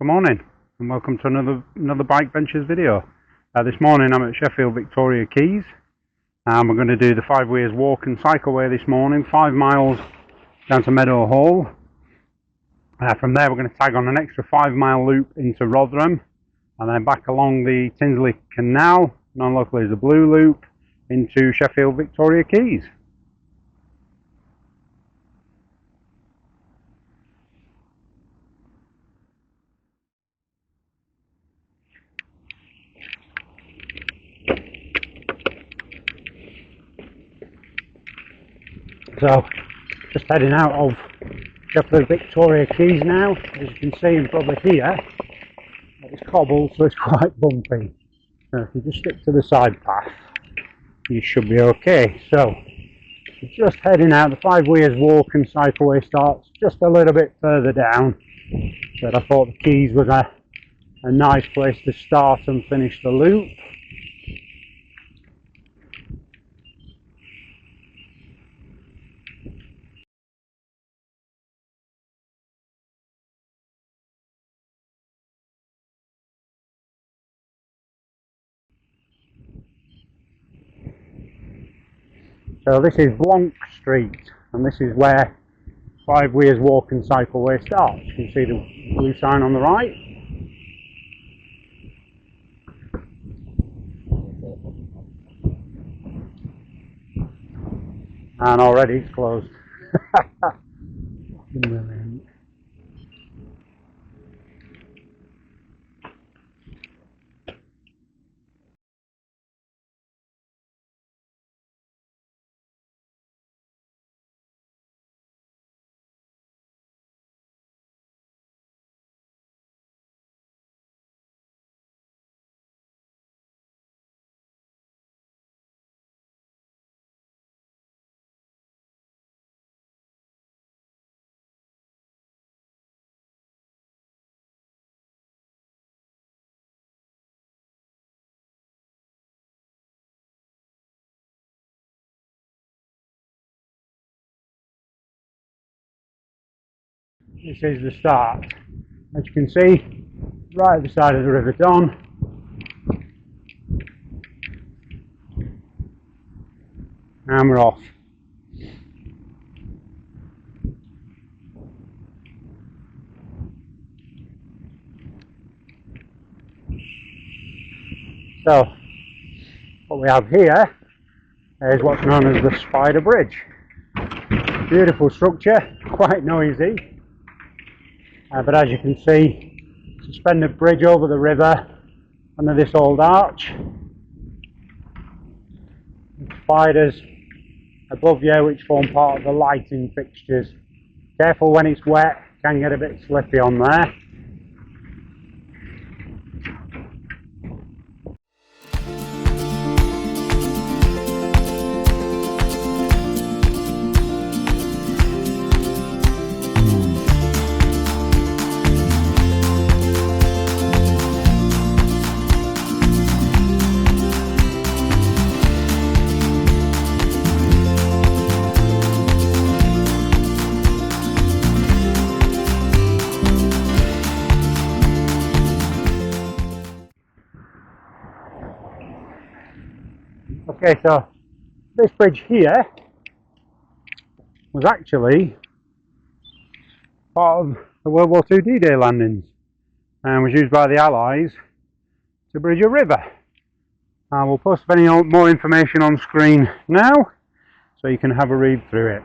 Good morning and welcome to another Bike Ventures video. This morning I'm at Sheffield Victoria Quays and we're going to do the Five Weirs walk and cycleway this morning, 5 miles down to Meadowhall. From there we're going to tag on an extra 5-mile loop into Rotherham and then back along the Tinsley Canal, non-locally as the Blue Loop, into Sheffield Victoria Quays. So, just heading out of Sheffield Victoria Quays now. As you can see and probably hear, it's cobbled, so it's quite bumpy. So if you just stick to the side path, you should be okay. So, just heading out. The Five Weirs walk and cycleway starts just a little bit further down. But I thought the Quays was a nice place to start and finish the loop. So this is Blanc Street, and this is where Five Weirs walk and cycleway starts. You can see the blue sign on the right. And already it's closed. Brilliant. This is the start. As you can see, right at the side of the River Don. And we're off. So, what we have here is what's known as the Spider Bridge. Beautiful structure, quite noisy. But as you can see, suspended bridge over the river under this old arch. Spiders above you which form part of the lighting fixtures. Careful when it's wet, can get a bit slippy on there. Okay, so this bridge here was actually part of the World War II D-Day landings and was used by the Allies to bridge a river. We'll post any more information on screen now so you can have a read through it.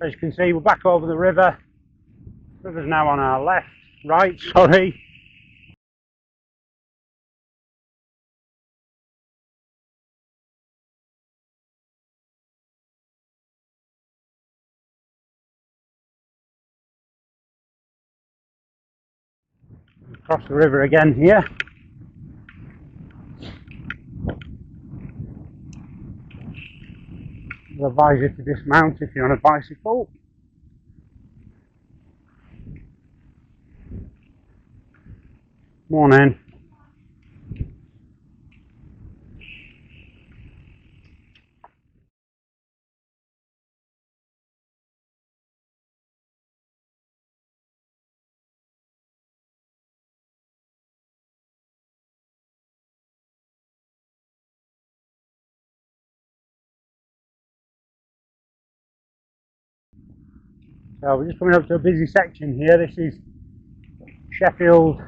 As you can see, we're back over the river. The river's now on our left, right, sorry. Across the river again here. I advise you to dismount if you're on a bicycle. Morning. So we're just coming up to a busy section here. This is Sheffield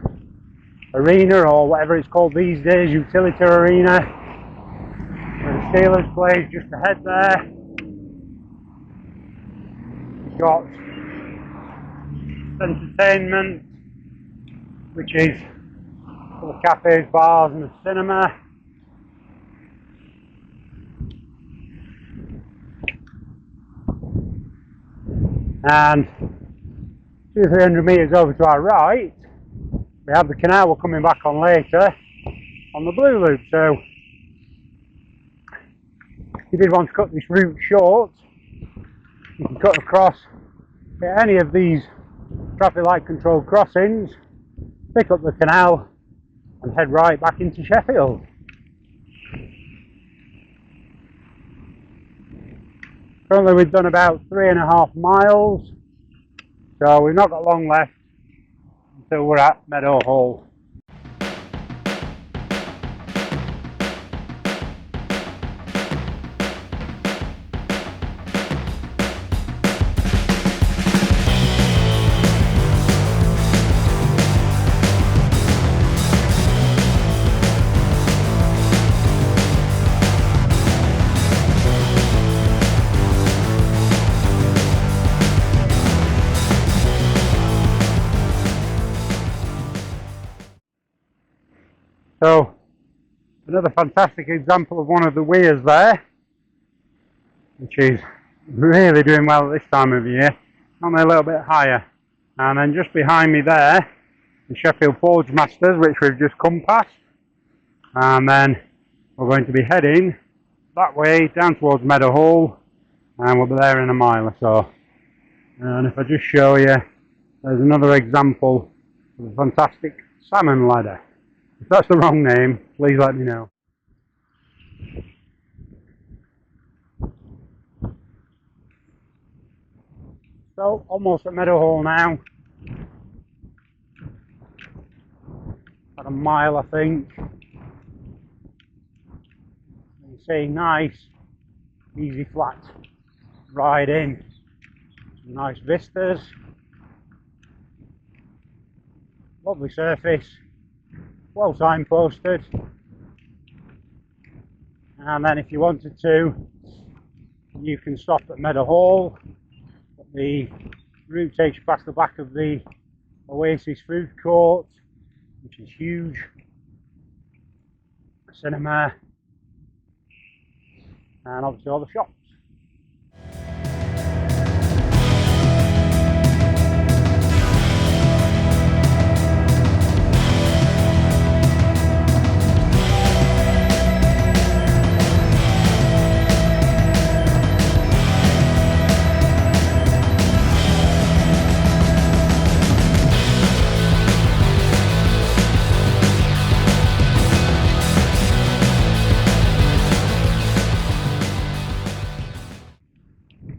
Arena, or whatever it's called these days, Utility Arena. Where the Steelers play just ahead there. We've got entertainment, which is full of cafes, bars and a cinema. And 200-300 metres over to our right, we have the canal we're coming back on later on the Blue Loop. So if you did want to cut this route short, you can cut across at any of these traffic light controlled crossings, pick up the canal and head right back into Sheffield. Currently we've done about 3.5 miles, so we've not got long left until we're at Meadowhall. So, another fantastic example of one of the weirs there, which is really doing well at this time of year, only a little bit higher. And then just behind me there, the Sheffield Forge Masters, which we've just come past. And then we're going to be heading that way down towards Meadowhall, and we'll be there in a mile or so. And if I just show you, there's another example of a fantastic salmon ladder. If that's the wrong name, please let me know. So, almost at Meadowhall now. About a mile, I think. You see, nice, easy flat ride in. Some nice vistas. Lovely surface. Well signposted, and then if you wanted to, you can stop at Meadowhall. The route takes you past the back of the Oasis food court, which is huge, a cinema, and obviously all the shops.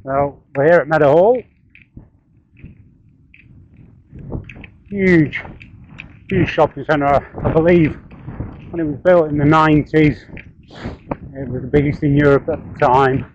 So we're here at Meadowhall. Huge shopping centre, I believe. When it was built in the 90s, it was the biggest in Europe at the time.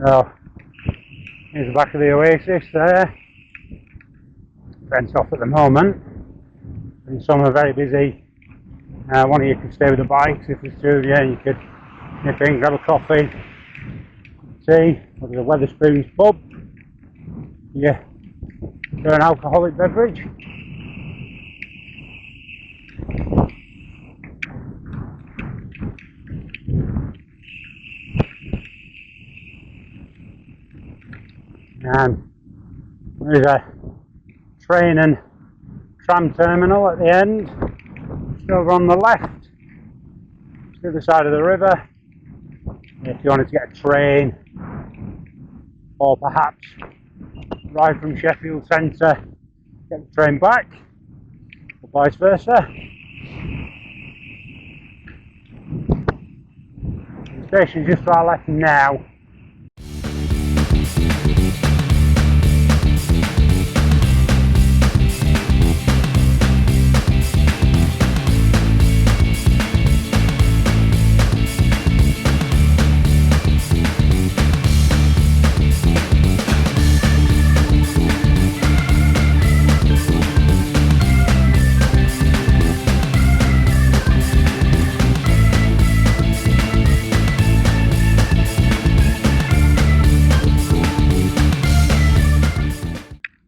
So here's the back of the oasis there. Fenced off at the moment. And some are very busy. One of you could stay with the bikes if there's two of you, and you could nip in, grab a coffee, tea, or there's a Wetherspoons pub. Yeah, for an alcoholic beverage. And there's a train and tram terminal at the end, just over on the left, to the other side of the river. If you wanted to get a train, or perhaps ride from Sheffield Centre, get the train back, or vice versa. The station's just to our left now.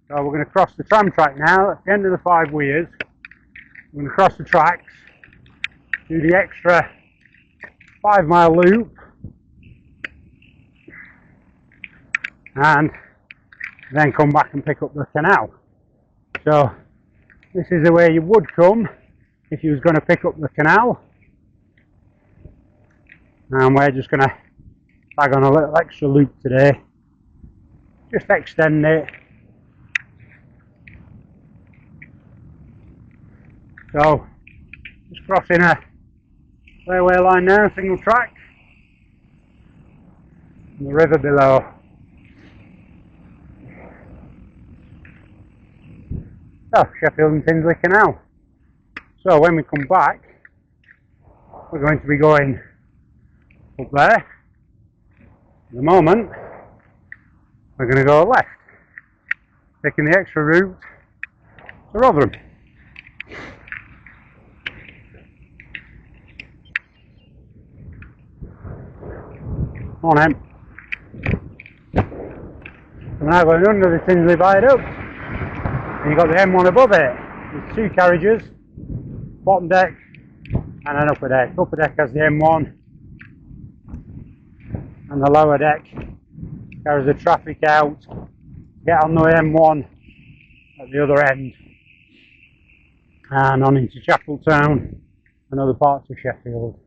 So we're going to cross the tram track now at the end of the Five Weirs. We're going to cross the tracks, do the extra 5-mile loop, and then come back and pick up the canal. So this is the way you would come if you was going to pick up the canal. And we're just going to tag on a little extra loop today, just extend it. So, just crossing a railway line now, single track, and the river below. So, Sheffield and Tinsley Canal. So, when we come back, we're going to be going up there. At the moment, we're going to go left, taking the extra route to Rotherham. On him. We're now going under the Tinsley Viaduct, and you've got the M1 above it. There's two carriages, bottom deck and an upper deck. Upper deck has the M1, and the lower deck carries the traffic out. Get on the M1 at the other end, and on into Chapeltown and other parts of Sheffield.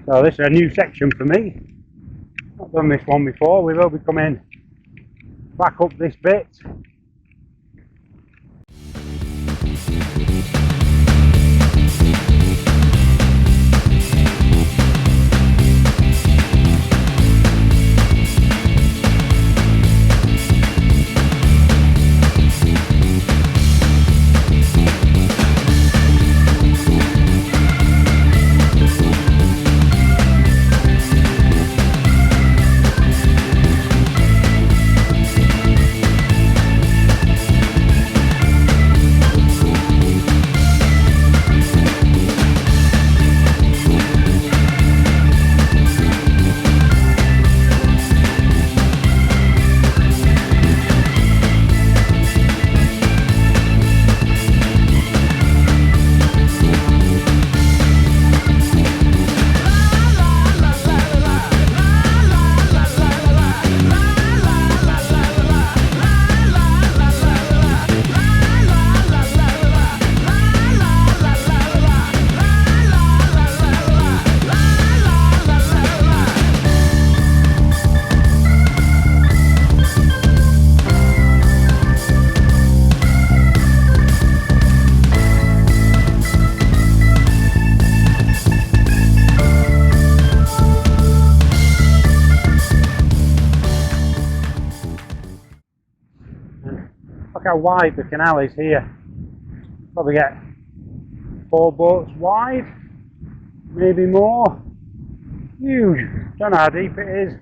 So this is a new section for me. Not done this one before. We will be coming back up this bit. Look how wide the canal is here. Probably get 4 boats wide, maybe more. Huge. Don't know how deep it is.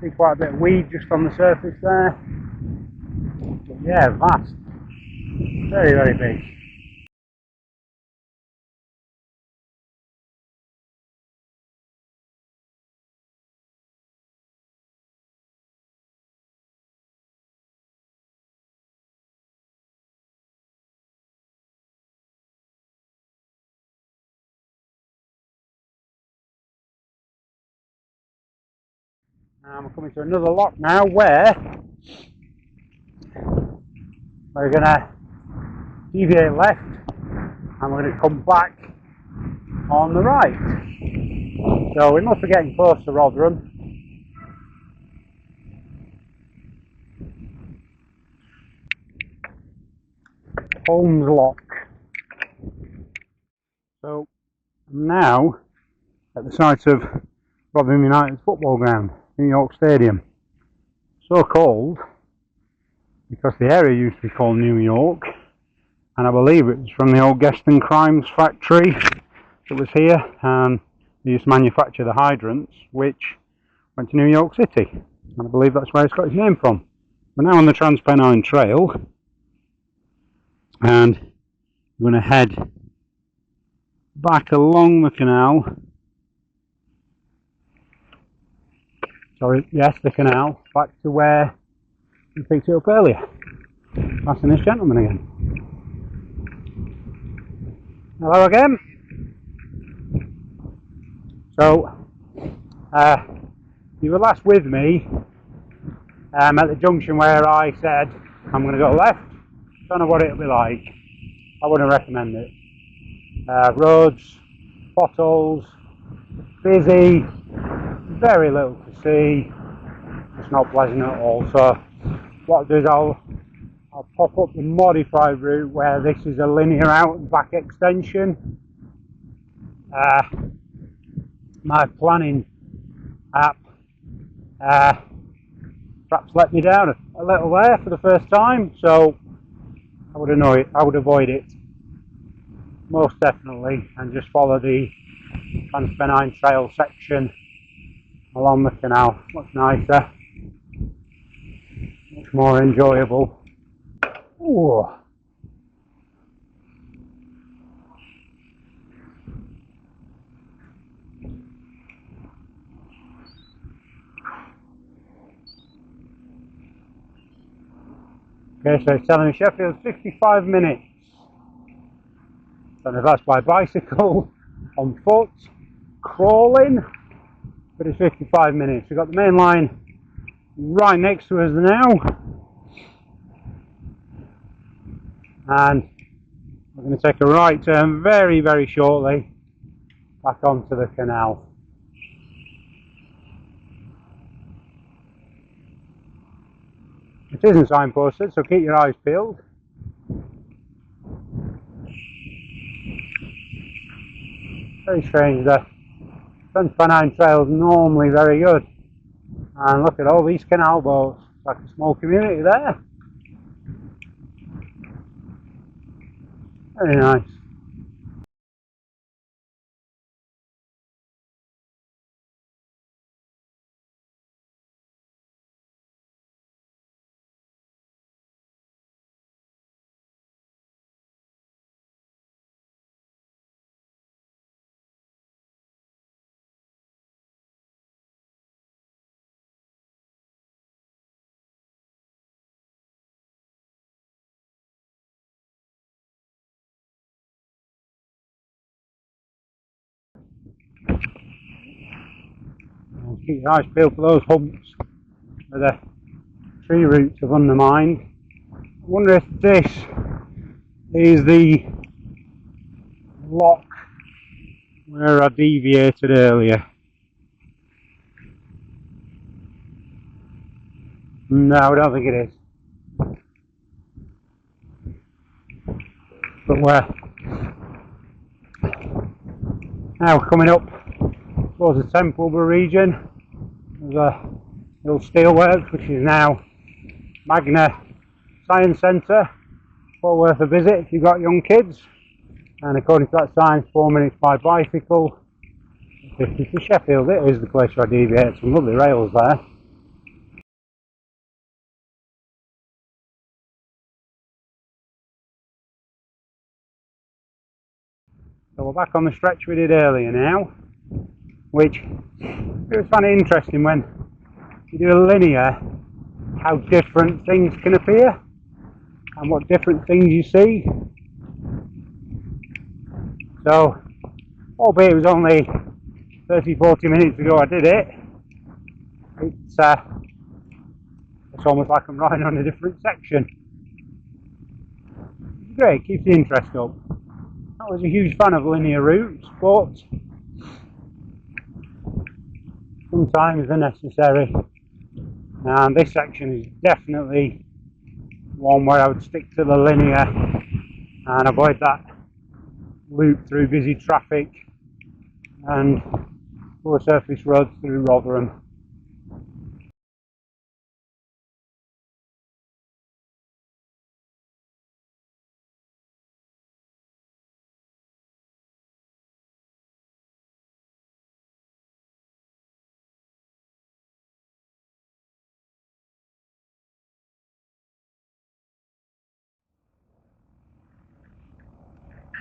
See quite a bit of weed just on the surface there. But yeah, vast. Very, very big. We're coming to another lock now where we're going to deviate left and we're going to come back on the right. So we must be getting close to Rotherham. Holmes Lock. So I'm now at the site of Rotherham United's football ground, New York Stadium. So called because the area used to be called New York, and I believe it was from the old Geston Crimes factory that was here, and they used to manufacture the hydrants which went to New York City, and I believe that's where it's got its name from. We're now on the Transpennine Trail and we're going to head back along the canal. Sorry, yes, the canal, back to where we picked it up earlier. Passing this gentleman again. Hello again. So, you were last with me at the junction where I said I'm going to go left. Don't know what it'll be like. I wouldn't recommend it. Roads, potholes, busy, very little to see. It's not pleasant at all. So what I'll do is I'll pop up the modified route where this is a linear out and back extension. My planning app perhaps let me down a little there for the first time, so I would avoid it most definitely and just follow the Transpennine Trail section along the canal. Much nicer, much more enjoyable. Ooh. Okay, so it's telling me Sheffield 55 minutes. Don't know if that's by bicycle, on foot, crawling, but it's 55 minutes. We've got the main line right next to us now, and we're going to take a right turn very, very shortly back onto the canal. It isn't signposted, so keep your eyes peeled. Very strange, the Transpennine Trail is normally very good. And look at all these canal boats, like a small community there. Very nice. Keep your eyes peeled for those humps where the tree roots have undermined. I wonder if this is the lock where I deviated earlier. No, I don't think it is. But we're now coming up towards the Templebar region. There's a little steelworks which is now Magna Science Centre. Well worth a visit if you've got young kids. And according to that sign, 4 minutes by bicycle, 50 to Sheffield. It is the place where I deviate. Some lovely rails there. So we're back on the stretch we did earlier now, which it was kind of interesting when you do a linear, how different things can appear and what different things you see. So, albeit it was only 30-40 minutes ago I did it, it's almost like I'm riding on a different section. It's great, keeps the interest up. I was a huge fan of linear routes, but sometimes they're necessary. And this section is definitely one where I would stick to the linear and avoid that loop through busy traffic and poor surface roads through Rotherham.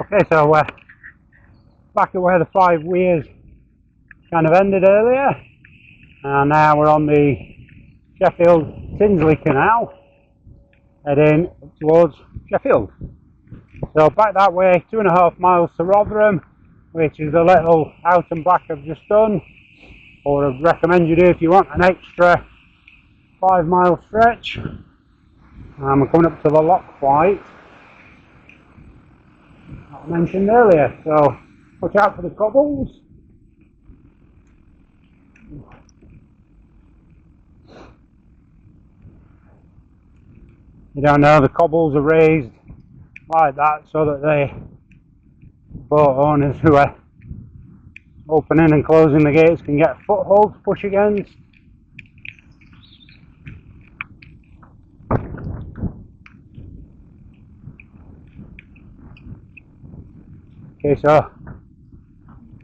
Okay, so back at where the Five Weirs kind of ended earlier, and now we're on the Sheffield Tinsley Canal, heading towards Sheffield. So back that way, 2.5 miles to Rotherham, which is the little out and back I've just done, or I'd recommend you do if you want an extra 5-mile stretch. We're coming up to the lock flight I mentioned earlier, so watch out for the cobbles. You don't know, the cobbles are raised like that so that the boat owners who are opening and closing the gates can get a foothold to push against. Okay, so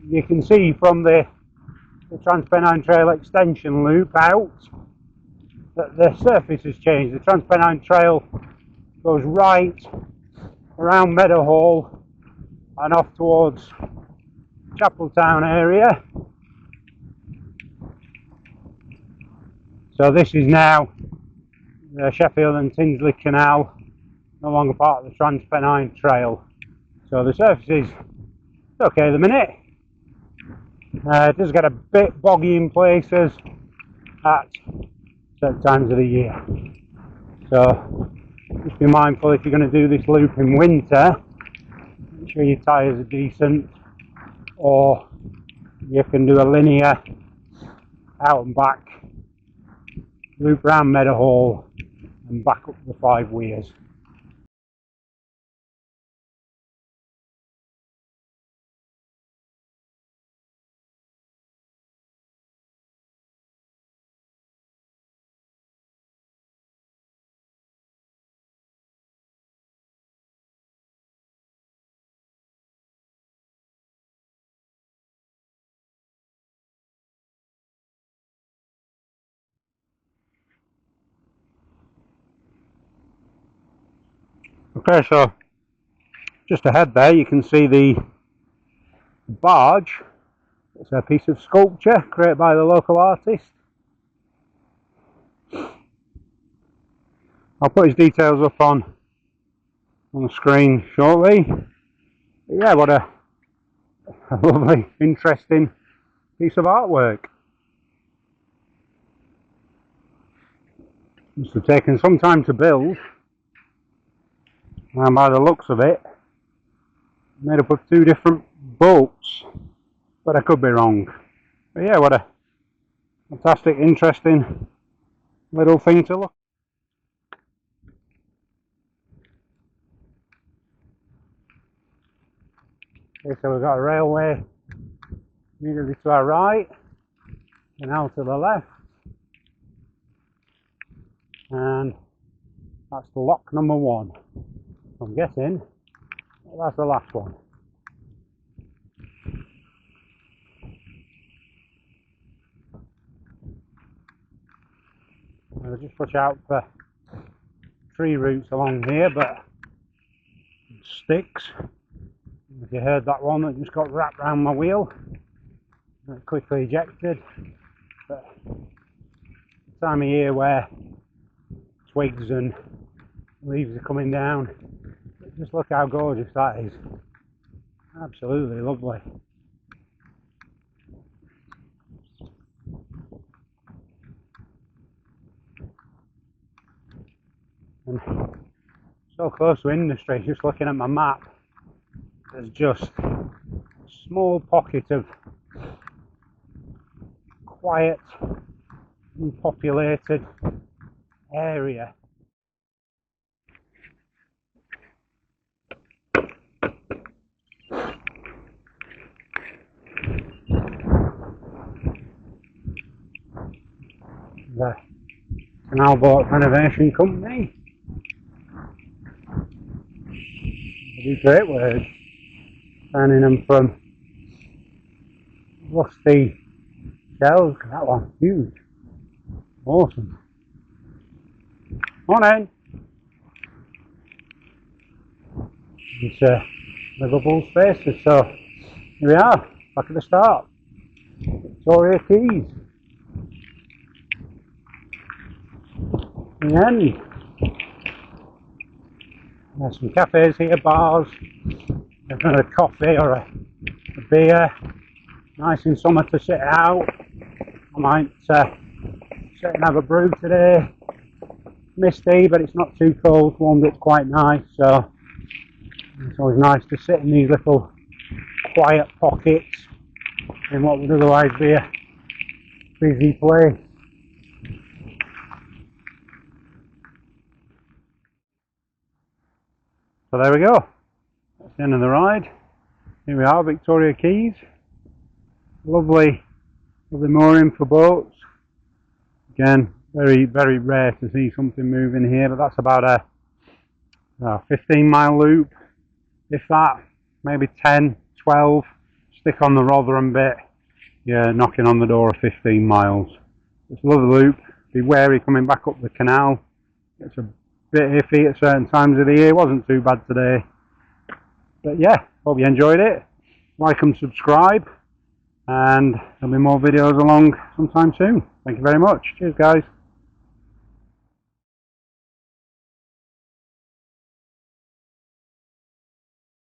you can see from the Transpennine Trail extension loop out that the surface has changed. The Transpennine Trail goes right around Meadowhall and off towards Chapeltown area. So this is now the Sheffield and Tinsley Canal, no longer part of the Transpennine Trail. So the surface is okay at the minute. It does get a bit boggy in places at certain times of the year. So just be mindful if you're going to do this loop in winter, make sure your tyres are decent, or you can do a linear out and back loop round Meadowhall and back up the Five Weirs. Okay, so just ahead there you can see the barge. It's a piece of sculpture created by the local artist. I'll put his details up on the screen shortly. But yeah, what a lovely, interesting piece of artwork. Must have taken some time to build, and by the looks of it, made up of 2 different boats, but I could be wrong. But yeah, what a fantastic, interesting little thing to look. Okay, so we've got a railway immediately to our right, canal to the left, and that's the lock number 1. I'm guessing that's the last one. Just watch out for tree roots along here, but sticks. If you heard that one that just got wrapped around my wheel, it quickly ejected. But the time of year where twigs and leaves are coming down, just look how gorgeous that is. Absolutely lovely. And so close to industry, just looking at my map, there's just a small pocket of quiet, unpopulated area. The Canal Boat Renovation Company. They do great work, turning them from rusty shells. That one's huge. Awesome. Morning. It's livable spaces, so here we are, back at the start. Victoria Quays. In the end. There's some cafes here, bars, a coffee or a beer. Nice in summer to sit out. I might sit and have a brew today. Misty, but it's not too cold, warmed up quite nice, so it's always nice to sit in these little quiet pockets in what would otherwise be a busy place. So there we go, that's the end of the ride. Here we are, Victoria Quays. Lovely mooring for boats. Again, very rare to see something moving here, but that's about a 15-mile loop, if that, maybe 10, 12. Stick on the Rotherham bit, you're knocking on the door of 15 miles. It's a lovely loop. Be wary coming back up the canal. It's a bit iffy at certain times of the year. Wasn't too bad today, but yeah, hope you enjoyed it. Like and subscribe, and there'll be more videos along sometime soon. Thank you very much. Cheers guys.